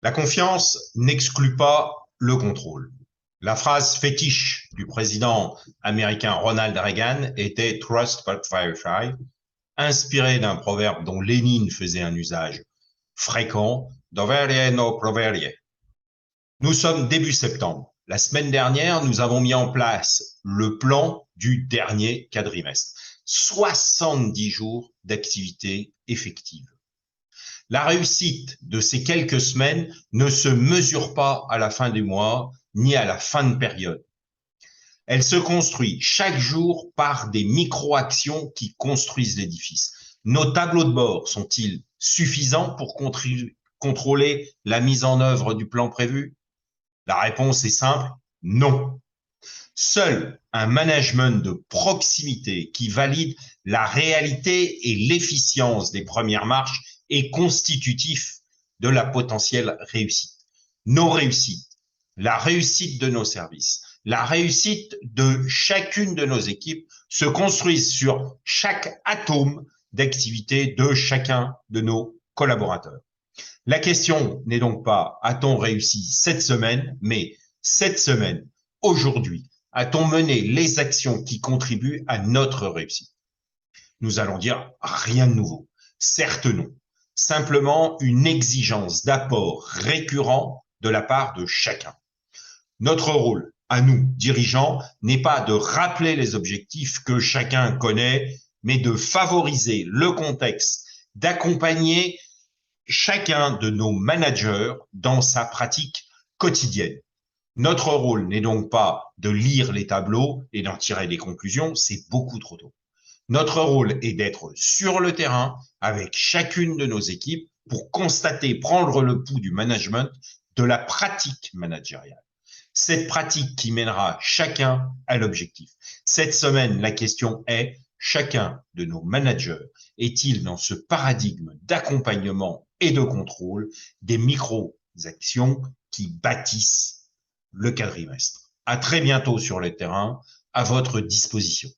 La confiance n'exclut pas le contrôle. La phrase fétiche du président américain Ronald Reagan était Trust but verify, inspirée d'un proverbe dont Lénine faisait un usage fréquent, Doverie no proverie. Nous sommes début septembre. La semaine dernière, nous avons mis en place le plan du dernier quadrimestre. 70 jours d'activité effective. La réussite de ces quelques semaines ne se mesure pas à la fin du mois ni à la fin de période. Elle se construit chaque jour par des micro-actions qui construisent l'édifice. Nos tableaux de bord sont-ils suffisants pour contrôler la mise en œuvre du plan prévu? La réponse est simple, non. Seul un management de proximité qui valide la réalité et l'efficience des premières marches est constitutif de la potentielle réussite. Nos réussites, la réussite de nos services, la réussite de chacune de nos équipes se construisent sur chaque atome d'activité de chacun de nos collaborateurs. La question n'est donc pas a-t-on réussi cette semaine, mais cette semaine, aujourd'hui, a-t-on mené les actions qui contribuent à notre réussite? Nous allons dire rien de nouveau. Certes non. Simplement une exigence d'apport récurrent de la part de chacun. Notre rôle, à nous, dirigeants, n'est pas de rappeler les objectifs que chacun connaît, mais de favoriser le contexte, d'accompagner chacun de nos managers dans sa pratique quotidienne. Notre rôle n'est donc pas de lire les tableaux et d'en tirer des conclusions, c'est beaucoup trop tôt. Notre rôle est d'être sur le terrain avec chacune de nos équipes pour constater, prendre le pouls du management, de la pratique managériale. Cette pratique qui mènera chacun à l'objectif. Cette semaine, la question est, chacun de nos managers est-il dans ce paradigme d'accompagnement et de contrôle des micro-actions qui bâtissent le quadrimestre? À très bientôt sur le terrain, à votre disposition.